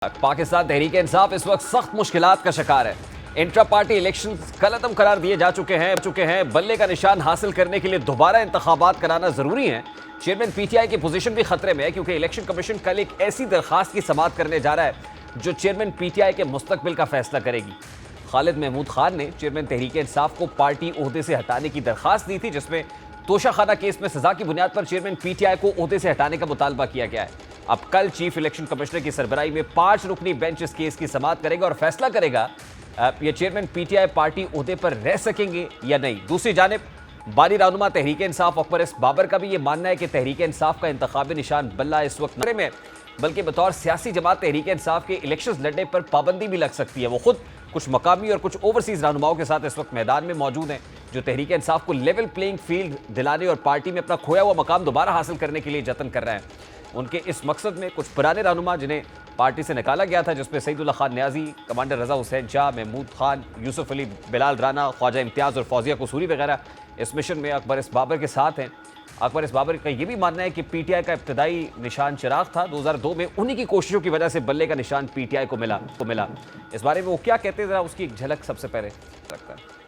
पाकिस्तान तहरीक इंसाफ इस वक्त सख्त मुश्किलात का शिकार है। इंट्रा पार्टी इलेक्शन कलअदम करार दिए जा चुके हैं। बल्ले का निशान हासिल करने के लिए दोबारा इंतखाबात कराना जरूरी है। चेयरमैन पीटीआई की पोजीशन भी खतरे में है क्योंकि इलेक्शन कमीशन कल एक ऐसी दरखास्त की समाअत करने जा रहा है जो चेयरमैन पीटीआई के मुस्तकबिल का फैसला करेगी। खालिद महमूद खान ने चेयरमैन तहरीक इंसाफ को पार्टी ओहदे से हटाने की दरखास्त दी थी, जिसमें तोशाखाना केस में सजा की बुनियाद पर चेयरमैन पीटीआई को ओहदे से हटाने का मुतालबा किया गया है। अब कल चीफ इलेक्शन कमिश्नर की सरबराही में 5 रुकनी बेंच इस केस की समाअत करेगा और फैसला करेगा ये चेयरमैन पीटीआई पार्टी ओहदे पर रह सकेंगे या नहीं। दूसरी जानिब बानी रहनुमा तहरीक इंसाफ अकबर एस बाबर का भी ये मानना है कि तहरीक इंसाफ का इंतखाबी निशान बल्ला इस वक्त खतरे में है, बल्कि बतौर सियासी जमात तहरीक इंसाफ के इलेक्शन लड़ने पर पाबंदी भी लग सकती है। वो खुद कुछ मकामी और कुछ ओवरसीज रहनुमाओं के साथ इस वक्त मैदान में मौजूद हैं जो तहरीक इंसाफ को लेवल प्लेइंग फील्ड दिलाने और पार्टी में अपना खोया हुआ मकाम दोबारा हासिल करने के लिए जतन कर रहे हैं। उनके इस मकसद में कुछ पुराने रहनुमा जिन्हें पार्टी से निकाला गया था, जिसमें सईदुल्लाह खान न्याजी, कमांडर रजा हुसैन शाह, महमूद खान, यूसुफ अली, बिलाल राना, ख्वाजा इम्तियाज़ और फौजिया कसूरी वगैरह इस मिशन में अकबर एस बाबर के साथ हैं। अकबर एस बाबर का यह भी मानना है कि पीटीआई का इब्तदाई निशान चिराग था। 2002 में उन्हीं की कोशिशों की वजह से बल्ले का निशान पीटीआई को मिला। इस बारे में वो क्या कहते हैं, जरा उसकी एक झलक सबसे पहले रखता है।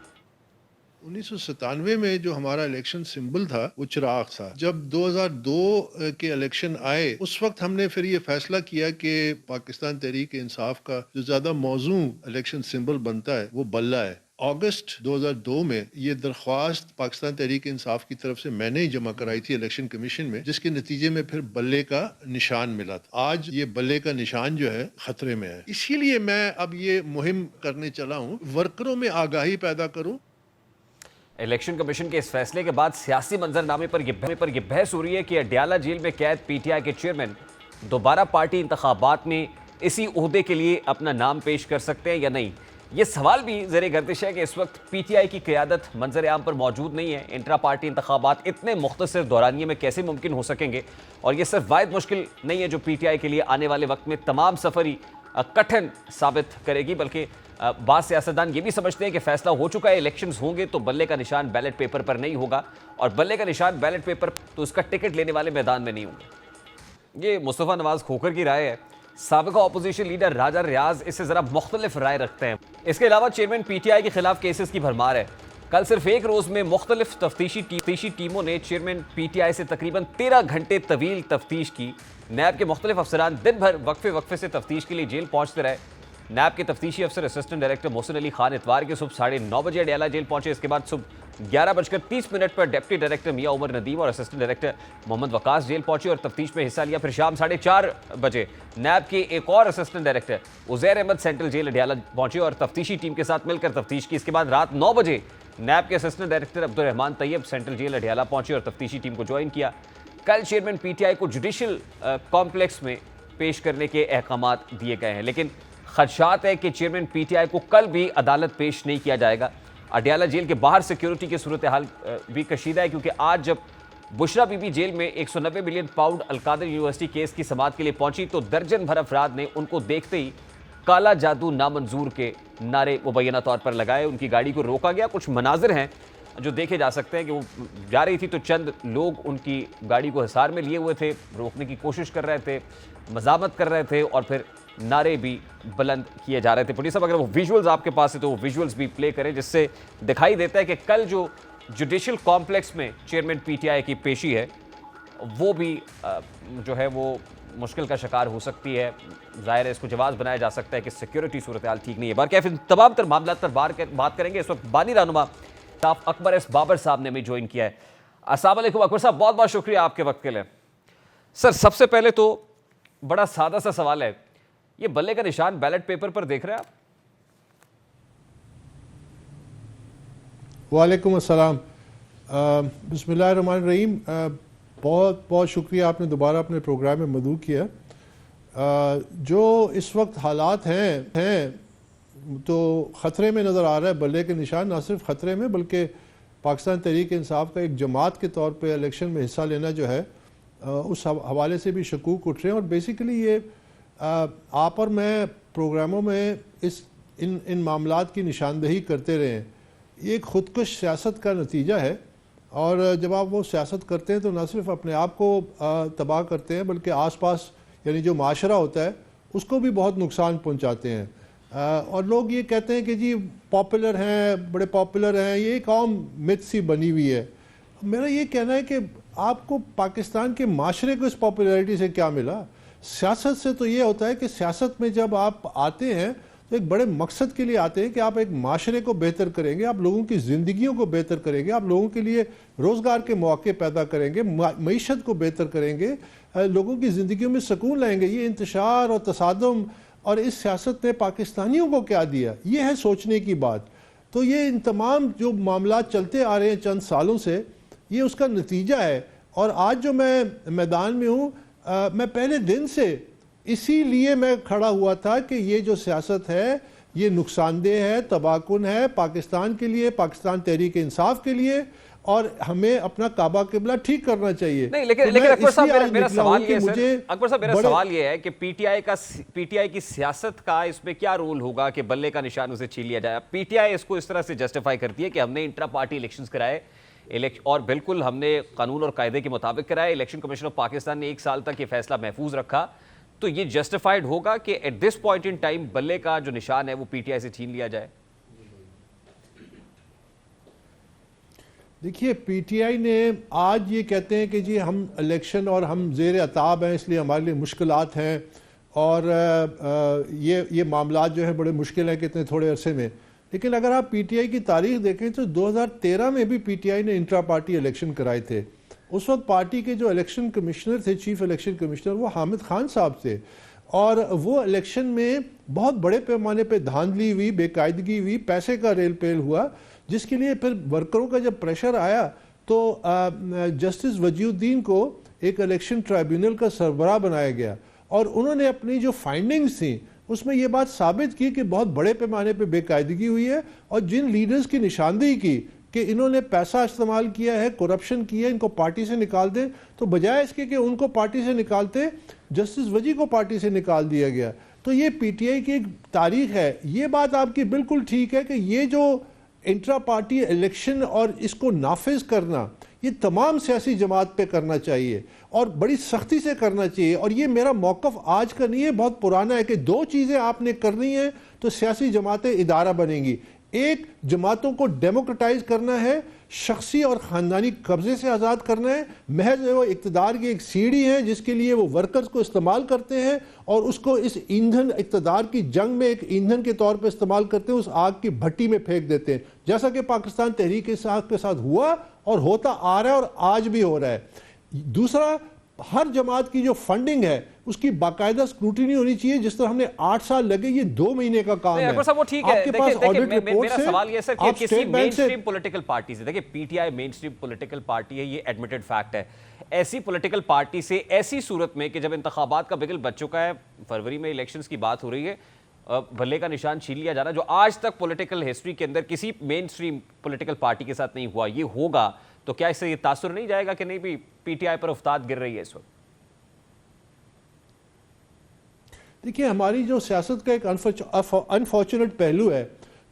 1997 में जो हमारा इलेक्शन सिंबल था वो चिराग था। जब 2002 के इलेक्शन आए उस वक्त हमने फिर ये फैसला किया कि पाकिस्तान तहरीक इंसाफ का जो ज्यादा मौजू इलेक्शन सिंबल बनता है वो बल्ला है। अगस्त 2002 में ये दरख्वास्त पाकिस्तान तहरीक इंसाफ की तरफ से मैंने ही जमा कराई थी इलेक्शन कमीशन में, जिसके नतीजे में फिर बल्ले का निशान मिला था। आज ये बल्ले का निशान जो है खतरे में है, इसीलिए मैं अब ये मुहिम करने चला हूँ, वर्करों में आगाही पैदा करूँ। इलेक्शन कमीशन के इस फैसले के बाद सियासी मंजरनामे पर यह बहस हो रही है कि अडयाला जेल में कैद पीटीआई के चेयरमैन दोबारा पार्टी इंतखाबात में इसी ओहदे के लिए अपना नाम पेश कर सकते हैं या नहीं। ये सवाल भी ज़ेरे गर्दिश है कि इस वक्त पीटीआई की क़यादत मंजर आम पर मौजूद नहीं है। इंट्रा पार्टी इंतखाबात इतने मुख्तसर दौरानिये में कैसे मुमकिन हो सकेंगे, और ये सिर्फ वाहिद मुश्किल नहीं है जो पीटीआई के लिए आने वाले वक्त में तमाम सफ़र ही कठिन साबित करेगी, बल्कि बाद सियासतदान ये भी समझते हैं कि फैसला हो चुका है, इलेक्शंस होंगे तो बल्ले का निशान बैलेट पेपर पर नहीं होगा, और बल्ले का निशान बैलेट पेपर तो उसका टिकट लेने वाले मैदान में नहीं होंगे। ये मुस्तफ़ा नवाज खोखर की राय है। साबिक़ा अपोजिशन लीडर राजा रियाज इससे ज़रा मुख्तलिफ राय रखते हैं। इसके अलावा चेयरमैन पीटीआई के खिलाफ केसेस की भरमार है। कल सिर्फ एक रोज़ में मुख्तलिफ तफ्तीशी टीमों ने चेयरमैन पीटीआई से तकरीबन 13 घंटे तवील तफ्तीश की। नैब के मुख्तलिफ अफसरान दिन भर वक्फे से तफ्तीश के लिए जेल पहुँचते रहे। नैब के तफ्तीशी अफसर असिस्टेंट डायरेक्टर मोहसिन अली खान इतवार के सुबह 9:30 बजे अडयाला जेल पहुंचे। इसके बाद सुबह 11:30 पर डिप्टी डायरेक्टर मियां उमर नदीम और assistant director Mohammad Waqas jail पहुंचे और तफ्तीश में हिस्सा लिया। फिर शाम 4:30 बजे नैब के एक और assistant director Uzair Ahmed central jail Adiala पहुंचे और तफ्तीशी टीम के साथ मिलकर तफ्तीश की। इसके बाद रात 9 बजे नैब के assistant director Abdur Rahman Tayyab central jail Adiala पहुंचे और तफ्तीशी टीम को ज्वाइन किया। कल चेयरमैन पीटीआई को जुडिशल कॉम्प्लेक्स में पेश करने के अहकामात दिए गए हैं, लेकिन खदशात है कि चेयरमैन पीटीआई को कल भी अदालत पेश नहीं किया जाएगा। अडयाला जेल के बाहर सिक्योरिटी की सूरत हाल भी कशीदा है, क्योंकि आज जब बुशरा बीबी जेल में 190 million pound Al-Qadir university case की समाअत के लिए पहुंची तो दर्जन भर अफराद ने उनको देखते ही काला जादू नामंजूर के नारे मुबैना तौर पर लगाए। उनकी गाड़ी को रोका गया। कुछ मनाजिर हैं जो देखे जा सकते हैं कि वो जा रही थी तो चंद लोग उनकी गाड़ी को हिसार में लिए हुए थे, रोकने की कोशिश कर रहे थे, मजामत कर रहे थे और फिर नारे भी बुलंद किए जा रहे थे। पुलिस साहब, अगर वो विजुअल्स आपके पास है तो वो विजुअल्स भी प्ले करें, जिससे दिखाई देता है कि कल जो जुडिशल कॉम्प्लेक्स में चेयरमैन पीटीआई की पेशी है वो भी जो है वो मुश्किल का शिकार हो सकती है। ज़ाहिर है इसको जवाब बनाया जा सकता है कि सिक्योरिटी सूरत हाल ठीक नहीं है। बार क्या फिर तमाम तर मामला पर बात करेंगे। इस वक्त बानी रहनुमा अकबर एस बाबर साहब ने भी ज्वाइन किया है। अस्सलाम वालेकुम अकबर साहब, बहुत बहुत शुक्रिया आपके वक्त के लिए। सर, सबसे पहले तो बड़ा सादा सा सवाल है, ये बल्ले का निशान बैलेट पेपर पर देख रहे हैं आप? वालेकुम अस्सलाम, बिस्मिल्लाहिर्रहमानिर्रहीम। बहुत बहुत शुक्रिया, आपने दोबारा अपने प्रोग्राम में मदऊ किया। जो इस वक्त हालात हैं तो ख़तरे में नज़र आ रहा है बल्ले के निशान। ना सिर्फ ख़तरे में बल्कि पाकिस्तान तहरीक इंसाफ का एक जमात के तौर पे इलेक्शन में हिस्सा लेना जो है उस हवाले से भी शकूक उठ रहे हैं। और बेसिकली ये आप और मैं प्रोग्रामों में इन मामलात की निशानदही करते रहे हैं। ये एक खुदकुश सियासत का नतीजा है, और जब आप वो सियासत करते हैं तो न सिर्फ अपने आप को तबाह करते हैं बल्कि आस पास यानी जो माशरा होता है उसको भी बहुत नुकसान पहुंचाते हैं। और लोग ये कहते हैं कि जी पॉपुलर हैं, बड़े पॉपुलर हैं, ये एक आम मिथ सी बनी हुई है। मेरा ये कहना है कि आपको पाकिस्तान के माशरे को इस पॉपुलैरिटी से क्या मिला? सियासत से तो ये होता है कि सियासत में जब आप आते हैं तो एक बड़े मकसद के लिए आते हैं कि आप एक माशरे को बेहतर करेंगे, आप लोगों की ज़िंदगियों को बेहतर करेंगे, आप लोगों के लिए रोज़गार के मौके पैदा करेंगे, मईशत को बेहतर करेंगे, लोगों की ज़िंदगियों में सुकून लाएंगे। ये इंतशार और तसादम और इस सियासत ने पाकिस्तानियों को क्या दिया, ये है सोचने की बात। तो ये इन तमाम जो मामला चलते आ रहे हैं चंद सालों से, ये उसका नतीजा है। और आज जो मैं मैदान में हूँ, मैं पहले दिन से इसीलिए मैं खड़ा हुआ था कि ये जो सियासत है ये नुकसानदेह है, तबाहकुन है पाकिस्तान के लिए, पाकिस्तान तहरीक इंसाफ के लिए, और हमें अपना काबा किबला ठीक करना चाहिए। नहीं, लेकिन अकबर साहब मेरा सवाल ये है, अकबर साहब मेरा सवाल ये है कि पीटीआई की सियासत का इसमें क्या रोल होगा कि बल्ले का निशान उसे छीन लिया जाए? पीटीआई इसको इस तरह से जस्टिफाई करती है कि हमने इंट्रा पार्टी इलेक्शंस कराए, और बिल्कुल हमने कानून और कायदे के मुताबिक कराए, इलेक्शन कमीशन ऑफ पाकिस्तान ने 1 साल तक ये फैसला महफूज रखा, तो ये जस्टिफाइड होगा कि at this point in time बल्ले का जो निशान है वो पीटीआई से छीन लिया जाए? देखिए, पीटीआई ने आज ये कहते हैं कि जी हम इलेक्शन और हम ज़ेर अताब हैं, इसलिए हमारे लिए मुश्किलात हैं, और ये मामला जो है बड़े मुश्किल हैं कितने थोड़े अरसे में। लेकिन अगर आप पीटीआई की तारीख देखें तो 2013 में भी पीटीआई ने इंट्रा पार्टी इलेक्शन कराए थे। उस वक्त पार्टी के जो इलेक्शन कमिश्नर थे, चीफ इलेक्शन कमिश्नर, वो हामिद खान साहब थे, और वो इलेक्शन में बहुत बड़े पैमाने पे धांधली हुई, बेकायदगी हुई, पैसे का रेल पेल हुआ, जिसके लिए फिर वर्करों का जब प्रेशर आया तो जस्टिस वजीउद्दीन को एक इलेक्शन ट्राइब्यूनल का सरबराह बनाया गया, और उन्होंने अपनी जो फाइंडिंग्स थी उसमें ये बात साबित की कि बहुत बड़े पैमाने पे बेकायदगी हुई है, और जिन लीडर्स की निशानदेही की कि इन्होंने पैसा इस्तेमाल किया है, करप्शन की है, इनको पार्टी से निकाल दें, तो बजाय इसके कि उनको पार्टी से निकालते, जस्टिस वजी को पार्टी से निकाल दिया गया। तो ये पीटीआई की एक तारीख है। ये बात आपकी बिल्कुल ठीक है कि ये जो इंट्रा पार्टी इलेक्शन और इसको नाफिज करना, ये तमाम सियासी जमात पे करना चाहिए और बड़ी सख्ती से करना चाहिए। और ये मेरा मौक़िफ़ आज का नहीं है, बहुत पुराना है कि 2 चीज़ें आपने करनी है तो सियासी जमातें इदारा बनेंगी। एक, जमातों को डेमोक्रेटाइज करना है, शख्सी और ख़ानदानी कब्ज़े से आज़ाद करना है। महज वो इक़्तिदार की एक सीढ़ी है जिसके लिए वो वर्कर्स को इस्तेमाल करते हैं और उसको इस ईंधन, इक़्तिदार की जंग में एक ईंधन के तौर पे इस्तेमाल करते हैं, उस आग की भट्टी में फेंक देते हैं, जैसा कि पाकिस्तान तहरीक इंसाफ के साथ हुआ और होता आ रहा है और आज भी हो रहा है। दूसरा, हर जमात की जो फंडिंग है उसकी बाकायदा स्क्रूटिनी होनी चाहिए। जिस तरह हमने 8 साल लगे, ये 2 महीने का काम है। वो ठीक है। आपके पास ऑडिट रिपोर्ट मेरा है, सवाल ये सर कि किसी बैंक से मेनस्ट्रीम पॉलिटिकल पार्टी से, देखिए पीटीआई मेनस्ट्रीम पॉलिटिकल पार्टी है, ये एडमिटेड फैक्ट है। ऐसी पॉलिटिकल पार्टी से ऐसी सूरत में कि जब इंतखाबात का बिगल बच चुका है, फरवरी में इलेक्शंस की बात हो रही है, बल्ले का निशान छीन लिया जाना, जो आज तक पॉलिटिकल हिस्ट्री के अंदर किसी मेन स्ट्रीम पॉलिटिकल पार्टी के साथ नहीं हुआ, ये होगा तो क्या इससे ये तासुर नहीं जाएगा कि नहीं भी पीटीआई पर उफ्ताद गिर रही है इस वक्त? देखिए, हमारी जो सियासत का एक अनफॉर्चुनेट पहलू है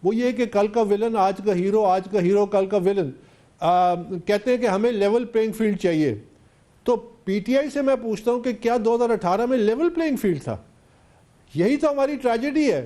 वो ये कि कल का विलन आज का हीरो, आज का हीरो कल का विलन। कहते हैं कि हमें लेवल प्लेइंग फील्ड चाहिए। तो पीटीआई से मैं पूछता हूं कि क्या 2018 में लेवल प्लेइंग फील्ड था? यही तो हमारी ट्रेजेडी है।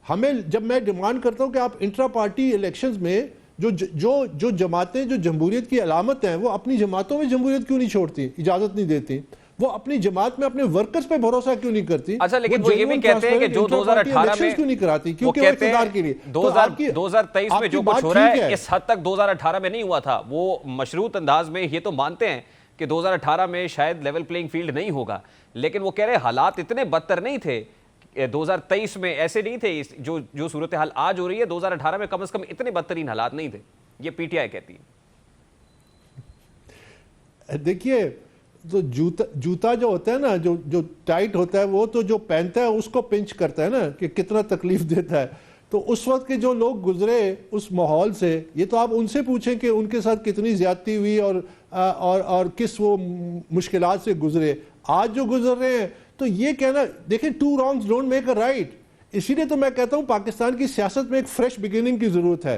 हमें, जब मैं डिमांड करता हूं कि आप इंट्रा पार्टी इलेक्शंस में जो जमातें जो जमहूरियत की अलामत हैं, वो अपनी जमातों में जमहूरियत क्यों नहीं छोड़ती, इजाजत नहीं देती? वो अपनी जमात में अपने वर्कर्स पे भरोसा क्यों नहीं करती? अच्छा, लेकिन वो ये भी कहते हैं कि जो 2018 में क्यों नहीं कराती? क्योंकि वो इक़्तिदार के लिए 2023 में जो कुछ हो रहा है इस हद तक 2018 में नहीं हुआ था। वो मशरूत अंदाज में ये तो मानते हैं कि 2018 में शायद लेवल प्लेइंग फील्ड नहीं होगा, लेकिन वो कह रहे हालात इतने बदतर नहीं थे 2023 में, ऐसे नहीं थे जो सूरत हाल आज हो रही है। 2018 में कम से कम इतने बदतरीन हालात नहीं थे, ये पीटीआई कहती है। देखिए, तो जूता जो होता है ना, जो टाइट होता है, वो तो जो पहनता है उसको पिंच करता है ना कि कितना तकलीफ देता है। तो उस वक्त के जो लोग गुजरे उस माहौल से, ये तो आप उनसे पूछें कि उनके साथ कितनी ज्यादती हुई और किस वो मुश्किलात से गुजरे। आज जो गुजर रहे हैं, तो ये कहना, देखें, 2 wrongs don't make a right। इसीलिए तो मैं कहता हूं पाकिस्तान की सियासत में एक फ्रेश बिगिनिंग की जरूरत है।